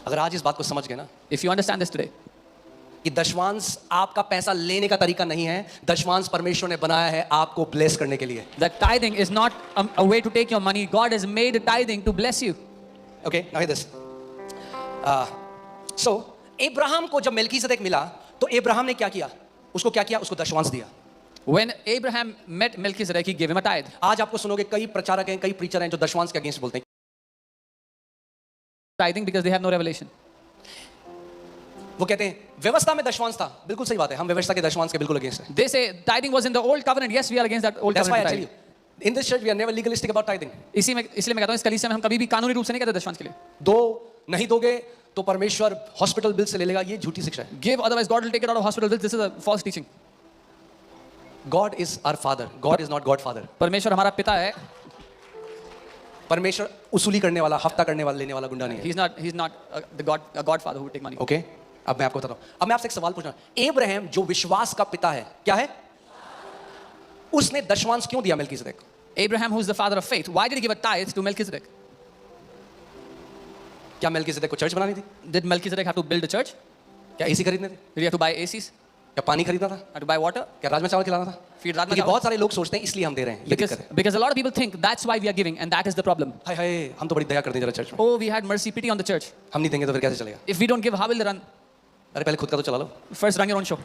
अगर आज इस बात को समझ गए ना If you understand this today, कि दशमांश आपका पैसा लेने का तरीका नहीं है, दशमांश परमेश्वर ने बनाया है आपको ब्लेस करने के लिए. that tithing is not a way to take your money. God has made tithing to bless you. Okay, now hear this. So Abraham को जब मेल्कीसेदेक मिला तो अब्राहम ने क्या किया? उसको क्या किया? उसको दशमांश दिया. When Abraham met Melchizedek, he gave him a tithe. आज आपको सुनोगे कई प्रचारक हैं, कई प्रीचर हैं जो दशमांश के अगेंस्ट बोलते हैं. Tithing because they have no revelation. वो कहते हैं व्यवस्था में दशमांश था. बिल्कुल सही बात है, हम व्यवस्था के दशमांश के बिल्कुल अगेंस्ट हैं. They say tithing was in the old covenant. Yes, we are against that old That's why I covenant. tell you, in this church we are never legalistic about tithing. इसलिए मैं कहता हूँ इस कलीसिया में हम कभी भी कानूनी रूप से नहीं कहते दशमांश के लिए. दो नहीं दोगे तो परमेश्वर हॉस्पिटल बिल से ले लेगा, ये झूठी शिक्षा है. Give, otherwise God will take it out of hospital bills. This is a false teaching. God is our father. God is not Godfather. परमेश्वर हमारा पिता है. परमेश्वर उसूली करने वाला, हफ्ता करने वाला, लेने वाला गुंडा नहीं है. He's not a godfather who would take money. Okay, अब मैं आपको बताता हूँ. अब मैं आपसे एक सवाल पूछना. अब्राहम जो विश्वास का पिता है, क्या है? उसने दशमांश क्यों दिया Melchizedek? Abraham, who is the father of faith, why did he give a tithe to Melchizedek? क्या मेल्कीसेदेक को चर्च बनानी थी? Did Melchizedek have to build a church? क्या एसी खरीदने थे? Did he have to buy ACs? क्या पानी खरीदना था? Have to buy water? क्या राजमा चावल खिलाना था? Feed राजमा क्योंकि चावल? बहुत सारे लोग सोचते हैं इसलिए हम दे रहे हैं. ये दिक्कत है. Because a lot of people think that's why we are giving, and that is the problem. हाय हाय, हम तो बड़ी दया करते हैं जरा चर्च में. Oh, we had mercy, pity on the church. हम नहीं देंगे तो फिर कैसे चलेगा? If we don't give, how will they run? अरे पहले खुद का तो चला लो. First, run your own show.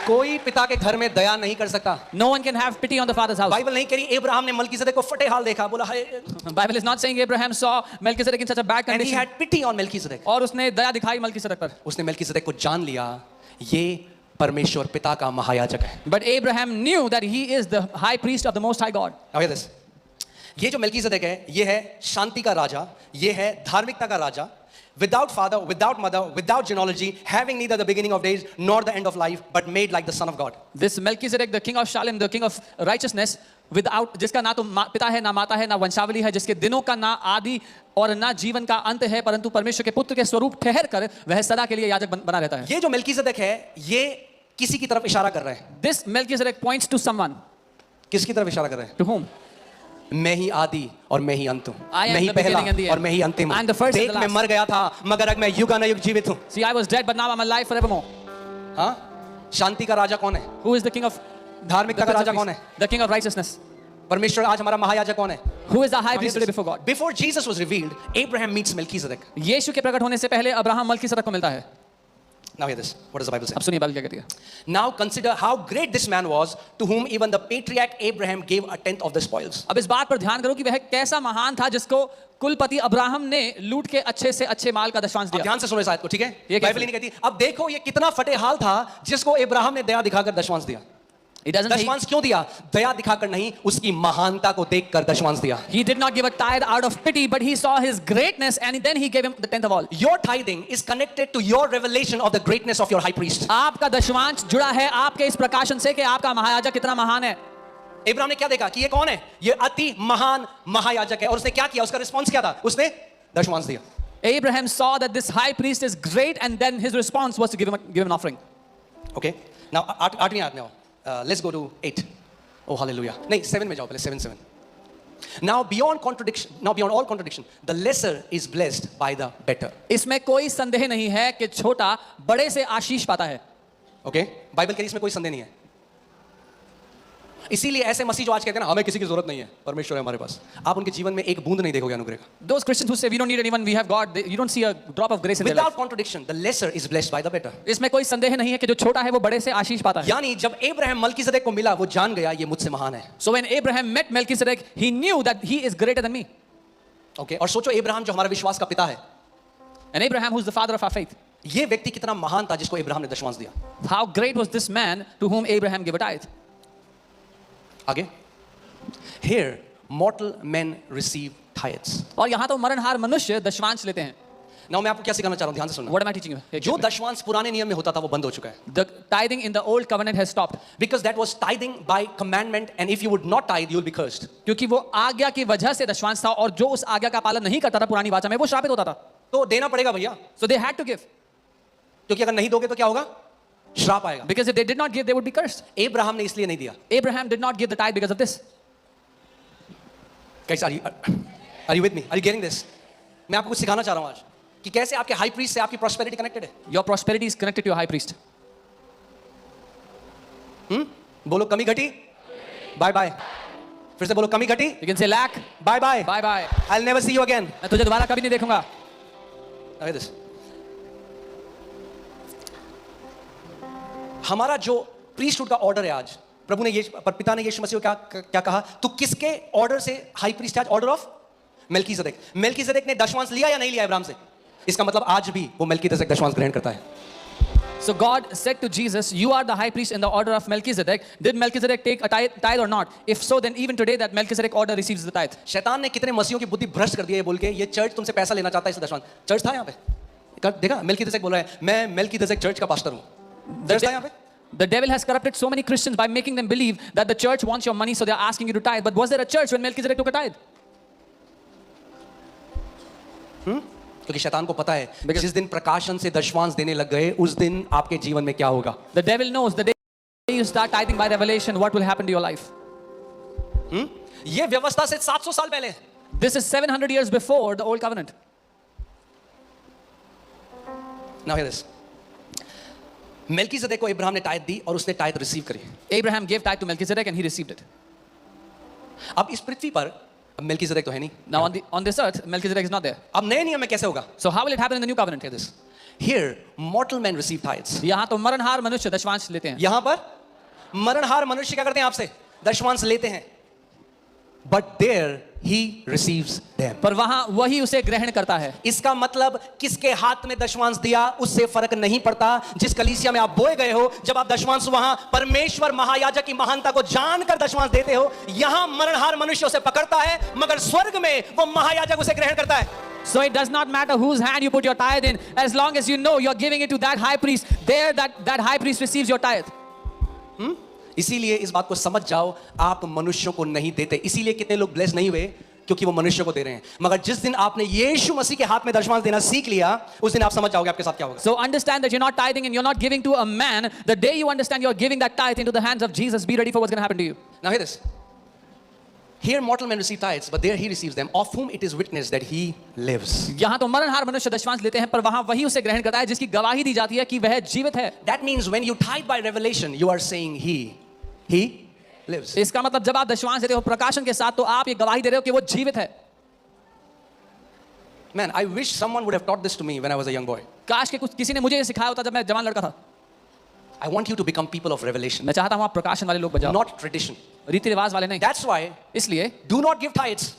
कोई पिता के घर में दया नहीं कर सकता. No one can have pity on the father's house. Bible नहीं कह रही अब्राहम ने मलकीसेदेक को फटे हाल देखा, बोला हाय, Bible is not saying Abraham saw Melchizedek in such a bad and he condition. had pity on Melchizedek. और उसने दया दिखाई मलकीसेदेक पर. उसने मेल्कीसेदेक को जान लिया, ये परमेश्वर पिता का महायाजक है. But Abraham knew that he is the high priest of the Most High God. Now hear this. ये जो मेल्कीसेदेक है, ये है शांति का राजा, ये है धार्मिकता का राजा. Without father, without mother, without genealogy, having neither the beginning of days nor the end of life, but made like the Son of God. This Melchizedek, the king of Shalem, the king of righteousness, without जिसका ना तो पिता है, ना माता है, ना वंशावली है, जिसके दिनों का ना आदि और ना जीवन का अंत है, परंतु परमेश्वर के पुत्र के स्वरूप ठहर कर वह सदा के लिए याजक बना रहता है. ये जो मेल्कीसेदेक है, ये किसी की तरफ इशारा कर रहा है. This Melchizedek points to someone. किसकी तरफ इशारा कर रहा है? To whom? मैं ही आदि और मैं ही अंत हूँ. I am मैं ही the पहला beginning and the end. और मैं ही अंतिम I am the first and देख the मैं last. मर गया था, मगर अब मैं युगानुयुग जीवित हूँ. See, I was dead, but now I'm alive forevermore. हाँ, शांति का राजा कौन है? Who is the king of धार्मिकता का राजा कौन है? the king of righteousness? परमेश्वर आज हमारा महायाजक कौन है? Who is the high priest today before God? Before Jesus was revealed, Abraham meets Melchizedek. यीशु के प्रकट होने से पहले अब्राहम मलकीसेदेक को मिलता है. Now hear this. What does the Bible say? अब सुनिए बाइबल क्या कहती है. Now consider how great this man was, to whom even the patriarch Abraham gave a tenth of the spoils. अब इस बात पर ध्यान करो कि वह कैसा महान था जिसको कुलपति अब्राहम ने लूट के अच्छे से अच्छे माल का दशमांश अब दिया. ध्यान से सुनो इस आयत को, ठीक है? ये बाइबल ही नहीं कहती. अब देखो ये कितना फटे हाल था जिसको अब्राहम ने दया दिखाकर दशमांश दिया. It doesn't say दशमांश क्यों दिया? दया दिखाकर नहीं, उसकी महानता को देखकर दशमांश दिया. he did not give a tithe out of pity, but he saw his greatness and then he gave him the tenth of all. Your tithing is connected to your revelation of the greatness of your high priest. आपका दशमांश जुड़ा है आपके इस प्रकाशन से कि आपका महायाजक कितना महान है. अब्राहम ने क्या देखा कि ये कौन है? ये अति महान महायाजक है. और उसने क्या किया? उसका रिस्पॉन्स क्या था? उसने दशमांश दिया. Abraham saw that this high priest is great and then his response was to give him an offering. Okay, now आठवीं आयत में आओ. Let's go to 8. Oh hallelujah. नहीं, 7 में जाओ पहले. 7. Now beyond all contradiction, the lesser is blessed by the better. इसमें कोई संदेह नहीं है कि छोटा बड़े से आशीष पाता है. Okay, बाइबल के इसमें कोई संदेह नहीं है. इसीलिए ऐसे मसीह जो आज कहते हैं ना हमें किसी की जरूरत नहीं है, परमेश्वर है हमारे पास, आप उनके जीवन में एक बूंद नहीं देखोगे अनुग्रह का. Those Christians who say we don't need anyone, we have God, you don't see a drop of grace in their life. Without contradiction, the lesser is blessed by the better. इसमें कोई संदेह नहीं है कि जो छोटा है वो बड़े से आशीष पाता है. यानी जब अब्राहम मलकीसेदेक को मिला, वो जान गया ये मुझसे महान है. So when Abraham met Melchizedek, he knew that he is greater than me. Okay, और सोचो अब्राहम जो हमारा विश्वास का पिता है, And Abraham, who's the father of our faith, ये व्यक्ति कितना महान था जिसको अब्राहम ने दशमांश दिया. how great was this man to whom Abraham gave a tithe. आगे, here mortal men receive tithes. और यहाँ तो मरणहार मनुष्य दशमांश लेते हैं. Now मैं आपको क्या सिखाना चाह रहा हूँ, ध्यान से सुनना. What am I teaching you? जो दशमांश पुराने नियम में होता था वो बंद हो चुका है. The tithing in the old covenant has stopped. Because that was tithing by commandment, and if you would not tithe, you will be cursed. क्योंकि वो आज्ञा की वजह से दशमांश था और जो उस आज्ञा का पालन नहीं करता था पुरानी वाचा में वो श्रापित होता था. तो देना पड़ेगा भैया, So they had to give. क्योंकि अगर नहीं दोगे तो क्या होगा? श्राप आएगा. Because if they did not give, they would be cursed. Abraham ने इसलिए नहीं दिया. Abraham did not give the tithe because of this. Guys, are you with me? Are you getting this? मैं आपको कुछ सिखाना चाह रहा हूं आज कि कैसे आपके हाई प्रीस्ट से आपकी प्रॉस्पेरिटी कनेक्टेड है. Your prosperity is connected to your high priest. बोलो कमी घटी, बाय बाय. फिर से बोलो कमी घटी, You can say lack. Bye bye. Bye bye. I'll never see you again. मैं तुझे दोबारा कभी नहीं देखूंगा. Look at this. हमारा जो प्रीस्टहुड का ऑर्डर है आज, प्रभु ने ये पिता ने यीशु मसीह को क्या कहा, तू किसके ऑर्डर से हाई प्रीस्ट है? Order of Melchizedek. मेल्कीसेदेक ने दशमांश लिया या नहीं लिया अब्राहम से? इसका मतलब आज भी वो मेल्कीसेदेक दशमांश ग्रहण करता है. So God said to Jesus, you are the high priest in the order of Melchizedek. Did Melchizedek take a tithe or not? If so, then even today that Melchizedek order receives the tithe. शैतान ने कितने मसीहों की बुद्धि भ्रष्ट कर दी है बोल के, ये चर्च तुमसे पैसा लेना चाहता है, इस दशमांश. चर्च था यहाँ पे, देखा मेल्कीसेदेक बोल रहा है मैं मेल्कीसेदेक चर्च का पास्टर हूँ. चर्च था यहाँ पे. The devil has corrupted so many Christians by making them believe that the church wants your money, so they are asking you to tithe. But was there a church when Melchizedek took a tithe? क्योंकि शैतान को पता है जिस दिन प्रकाशन से दशमांश देने लग गए उस दिन आपके जीवन में क्या होगा. The devil knows the day you start tithing by revelation, what will happen to your life. ये व्यवस्था से 700 साल पहले. This is 700 years before the old covenant. Now hear this. Melchizedek को इब्राहिम ने टाइथ दी और उसने टाइथ रिसीव करी. Abraham gave tithe to Melchizedek and he received it. अब इस पृथ्वी पर अब मेल्कीसेदेक तो है नहीं. Now on this earth, Melchizedek is not there. अब नए नियम में कैसे होगा? So how will it happen in the new covenant? Hear this. Here mortal men receive tithes. यहाँ तो मरणहार मनुष्य दशमांश लेते हैं. यहाँ पर मरणहार मनुष्य क्या करते हैं? आपसे दशमांश लेते हैं. But there he receives them. पर वहाँ वही उसे ग्रहण करता है. इसका मतलब किसके हाथ में दशमांश दिया उससे फर्क नहीं पड़ता. जिस कलीसिया में आप बोए गए हो, जब आप दशमांश वहां परमेश्वर महायाजक की महानता को जानकर दशमांश देते हो, यहां मरणहार मनुष्य उसे पकड़ता है, मगर स्वर्ग में वो महायाजक उसे ग्रहण करता है. So it does not matter whose hand you put your tithe in, as long as you know you're giving it to that high priest. There that high priest receives your tithe. इसीलिए इस बात को समझ जाओ, आप मनुष्यों को नहीं देते. इसीलिए कितने लोग ब्लेस नहीं हुए, क्योंकि वो मनुष्य को दे रहे हैं. मगर जिस दिन आपने यीशु मसीह के हाथ में दशमांश देना सीख लिया, उस दिन आप समझ जाओगे आपके साथ क्या होगा. So understand that you're not tithing and you're not giving to a man. The day you understand you're giving that tithe into the hands of Jesus, be ready for what's going to happen to you. Now hear this. Here mortal men receive tithes, but there he receives them, of whom it is witnessed that he lives. यहाँ तो मरणहार मनुष्य दशमांश लेते हैं, पर वहाँ वही उसे ग्रहण करता है जिसकी गवाही दी जाती है कि वह जीवित है. That means when you tithe by revelation, you are saying he lives. इसका मतलब जब आप दशमांश देते हो प्रकाशन के साथ, तो आप ये गवाही दे रहे हो कि वो जीवित है. Man, I wish someone would have taught this to me when I was a young boy. काश के किसी ने मुझे ये सिखाया होता जब मैं जवान लड़का था. I want you to become people of revelation, मैं चाहता हूँ आप प्रकाशन वाले लोग बन जाओ, not tradition. रीति रिवाज वाले नहीं. That's why इसलिए do not give tithes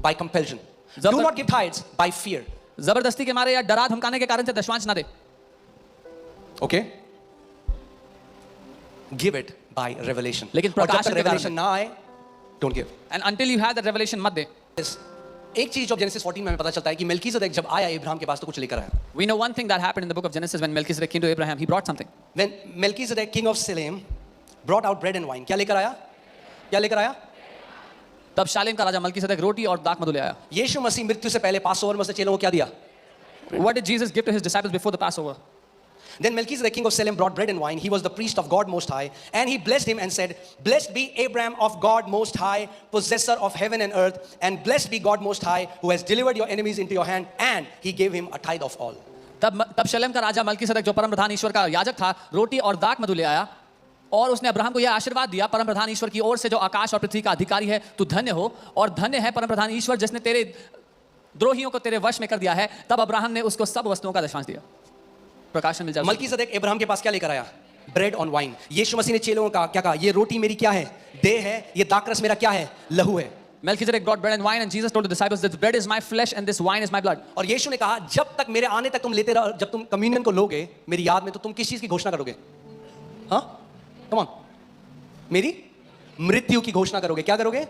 by compulsion. Do not give tithes by fear. जबरदस्ती के मारे या डरा धमकाने के कारण से दशमांश ना दे. Okay? Give it by revelation. लेकिन और जब प्रकाशन तक के कारण revelation ना आए, don't give. And until you have that revelation मत दे. एक चीज जो जेनेसिस 14 में हमें पता चलता है कि मेल्कीसेदेक जब आया इब्राहिम के पास तो कुछ लेकर आया. We know one thing that happened in the book of Genesis when Melchizedek came to Abraham. He brought something. When Melchizedek, king of Salem, brought out bread and wine, क्या लेकर आया? क्या लेकर आया? तब शालेम का राजा मलकीसेदेक रोटी और दाख मधु ले आया. यीशु मसीह मृत्यु से पहले पासओवर में से चेलों को क्या दिया? What did Jesus give to his disciples before the Passover? Then Melchizedek, king of Salem, brought bread and wine. He was the priest of God Most High, and he blessed him and said, "Blessed be Abraham of God Most High, possessor of heaven and earth, and blessed be God Most High, who has delivered your enemies into your hand." And he gave him a tithe of all. तब शलेम का राजा मलकीसेदेक जो परम प्रधान ईश्वर का याजक था, रोटी और दाख मधु ले आया और उसने अब्राहम को यह आशीर्वाद दिया परम प्रधान ईश्वर की ओर से, जो आकाश और पृथ्वी का अधिकारी है, तू धन्य हो और धन्य है परम प्रधान ईश्वर जिसने तेरे द्रोहियों को तेरे वश में कर दिया है. तब अब्राहम ने उसको सब वस्तुओं का दशमांश दिया. प्रकाशन मिल जाए. मलकीसेदेक इब्राहिम के पास क्या लेकर आया? Bread on wine. Yeshu Masih ने चेलों का क्या कहा? ये रोटी मेरी क्या है? देह है. ये दाखरस मेरा क्या है? लहू है. Melchizedek brought bread and wine, and Jesus told the disciples, "This bread is my flesh and this wine is my blood." और यीशु ने कहा जब तक मेरे आने तक तुम लेते रहो, जब तुम कम्युनियन को लोगे मेरी याद में, तो तुम किस चीज की घोषणा करोगे? हाँ, कम ऑन, मेरी मृत्यु की घोषणा करोगे. क्या करोगे?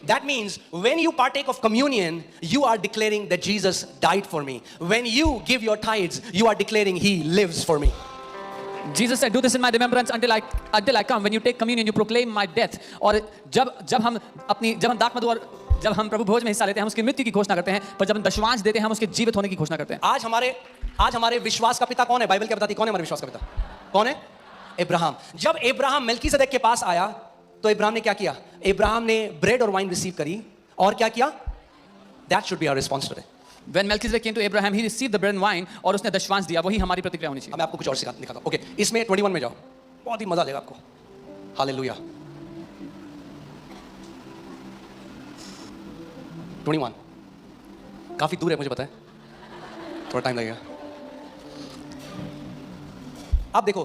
That means when you partake of communion, you are declaring that Jesus died for me. When you give your tithes, you are declaring He lives for me. Jesus said, "Do this in my remembrance until I come." When you take communion, you proclaim my death. और जब हम दाख मधु और जब हम प्रभु भोज में हिस्सा लेते हैं, हम उसकी मृत्यु की घोषणा करते हैं, पर जब हम दशमांश देते हैं, हम उसके जीवित होने की घोषणा करते हैं. आज हमारे विश्वास का पिता कौन है? बाइबल क्या बताती है? कौन है हमारे विश्वास का पिता? कौन है? इब्राहिम. जब इब्राहिम मेल्कीसेदेक के पास आया, तो इब्राहिम ने क्या किया? इब्राहिम ने ब्रेड और वाइन रिसीव करी और क्या किया? That should be our response today. When Melchizedek came to Abraham, he received the bread and wine और उसने दशवांश दिया. वही हमारी प्रतिक्रिया होनी चाहिए. अब मैं आपको कुछ और दिखाता हूं. ओके, इसमें 21 में जाओ, बहुत ही मजा आएगा आपको. हालेलुया. 21 काफी दूर है, मुझे पता है, थोड़ा टाइम लगेगा. अब देखो,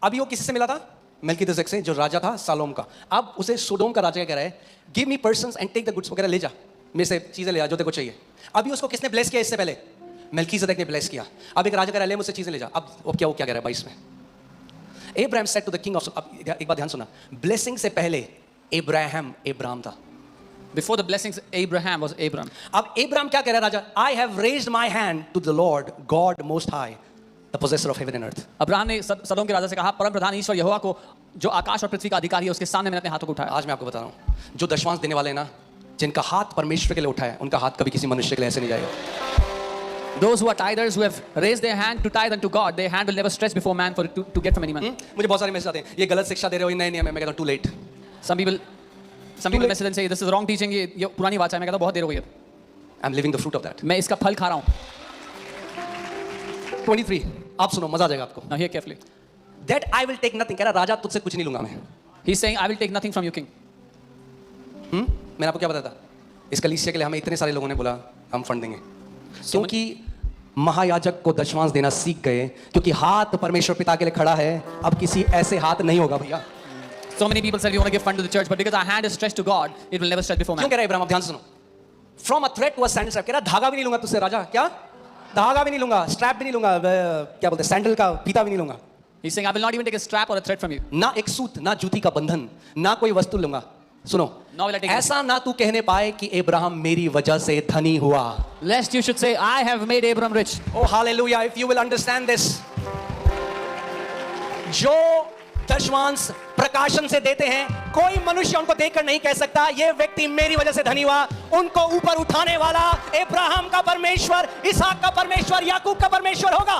अभी वो किसी से मिला था? मेल्कीसेदेक से, जो राजा था सालोम का. अब उसे सोडोम का राजा क्या कह रहा है? Give me persons and take the goods वगैरह ले जा, मेरे से चीजें ले जा जो तेरे को चाहिए. अभी उसको किसने ब्लेस किया इससे पहले? मेल्कीसेदेक ने ब्लेस किया. अब एक राजा कह रहा है ले मुझसे चीजें ले जा. अब वो क्या कह रहा है 22 में? Abraham said to the king of, अब एक बात ध्यान सुना, ब्लेसिंग से पहले एब्राहम था. Before the blessings, Abraham was Abram. अब एब्राहम क्या कह रहा है राजा? I have raised my hand to the Lord God most high, the possessor of heaven and earth. Abraham ने सदोम के राजा से कहा, परम प्रधान ईश्वर यहोवा को, जो आकाश और पृथ्वी का अधिकारी है, उसके सामने मैंने अपने हाथों को उठाया. आज मैं आपको बता रहा हूँ, जो दशवांश देने वाले हैं ना, जिनका हाथ परमेश्वर के लिए उठाया, उनका हाथ कभी किसी मनुष्य के लिए ऐसे नहीं जाएगा. Those who are tithers, who have raised their hand to tithe unto God, their hand will never stretch before man for to get from any man. मुझे बहुत सारे मैसेज आते हैं, ये गलत शिक्षा दे रहे हो, ये नए नियम है. मैं कहता हूँ too late. Some people message and say this is wrong teaching. ये पुरानी बात है. मैं कहता हूँ बहुत देर हो गई है. I am living the fruit of that. मैं इसका फल खा रहा हूँ. 23 आप सुनो, मजा आ जाएगा आपको. Now hear carefully. That I will take nothing. कह रहा राजा तुझसे कुछ नहीं लूंगा मैं. He's saying I will take nothing from you, king. मैंने आपको क्या बताया था? इस कलीसिया के लिए हमें इतने सारे लोगों ने बोला हम फंड देंगे, क्योंकि महायाजक को दशवांश देना सीख गए, क्योंकि हाथ परमेश्वर पिता के लिए खड़ा है. अब किसी ऐसे हाथ नहीं होगा भैया. So many people said we want to give fund to the church, but because our hand is stretched to God, it will never stretch before क्यों man. कह रहा है इब्राहिम? आप ध्यान से सुनो. From a threat to a sandal strap. कह रहा धागा भी नहीं लूंगा तुझसे राजा. क्या? धागा भी नहीं लूंगा, स्ट्रैप भी नहीं लूंगा, क्या बोलते हैं, सैंडल का फीता भी नहीं लूंगा. He's saying I will not even take a strap or a thread from you. ना एक सूत, ना जूती का बंधन, ना कोई वस्तु लूंगा. सुनो, Nor will I take ऐसा ना तू कहने पाए कि अब्राहम मेरी वजह से धनी हुआ. Lest you should say I have made Abram rich. Oh hallelujah, if you will understand this. जो दशवांश प्रकाशन से देते हैं, कोई मनुष्य उनको देखकर नहीं कह सकता ये व्यक्ति मेरी वजह से धनी हुआ. उनको ऊपर उठाने वाला अब्राहम का परमेश्वर, इसहाक का परमेश्वर, याकूब का परमेश्वर होगा.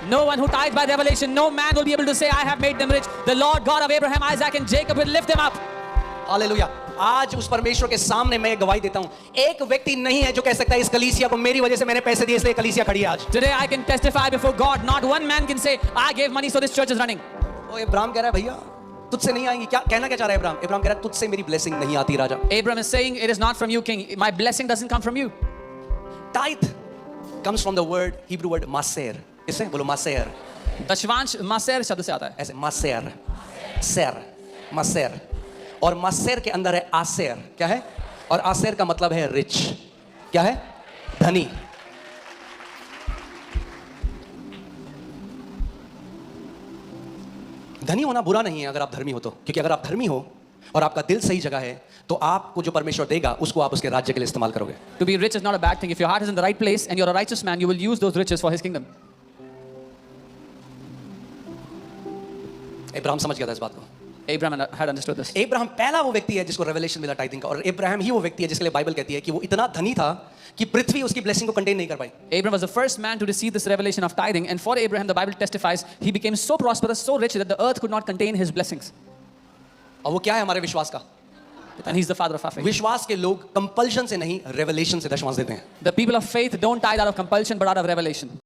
No one who tithes by revelation, no man will be able to say I have made them rich. The Lord God of Abraham, Isaac and Jacob will lift them up. Hallelujah. आज उस परमेश्वर के सामने मैं गवाही देता हूं, एक व्यक्ति नहीं है जो कह सकता है इस कलीसिया को मेरी वजह से मैंने पैसे दिए इसलिए कलीसिया खड़ी है आज. Today I can testify before God. Not one man can say I gave money so this church is running. ओ इब्राहिम कह रहा है भैया तुझसे नहीं आएंगी. क्या कहना क्या चाह रहा है इब्राहिम? इब्राहिम कह रहा है तुझसे मेरी ब्लेसिंग नहीं आती राजा. Abram is saying it is not from you, king. My blessing doesn't come from you. Tithe comes from the word, Hebrew word maser. इससे बोलो maser. दशवांश मासेर शब्द से आता है. ऐसे maser, ser, maser. और maser के अंदर है आसेर. क्या है? और आसेर का मतलब है रिच. क्या है? धनी. धनी होना बुरा नहीं है अगर आप धर्मी हो तो, क्योंकि अगर आप धर्मी हो और आपका दिल सही जगह है तो आपको जो परमेश्वर देगा उसको आप उसके राज्य के लिए इस्तेमाल करोगे. To be rich is not a bad thing. If your heart is in the right place and you're a righteous man, you will use those riches for his kingdom. Ibrahim समझ गया था इस बात को. Abraham had understood this. Ibrahim पहला वो व्यक्ति है जिसको रेवलेशन मिला टाइथिंग का, और इब्राहिम ही वो व्यक्ति है जिसके लिए बाइबल कहती है कि वो इतना धनी था कि पृथ्वी उसकी ब्लेसिंग को कंटेन नहीं कर पाई. Abraham was the first man to receive this revelation of tithing, and for Abraham, the Bible testifies, he became so prosperous, so rich that the earth could not contain his blessings. और वो क्या है? हमारे विश्वास का. And he's the father of our faith. विश्वास के लोग कंपल्शन से नहीं, रेवलेशन से दशवांश देते हैं. The people of faith don't tithe out of compulsion, but out of revelation.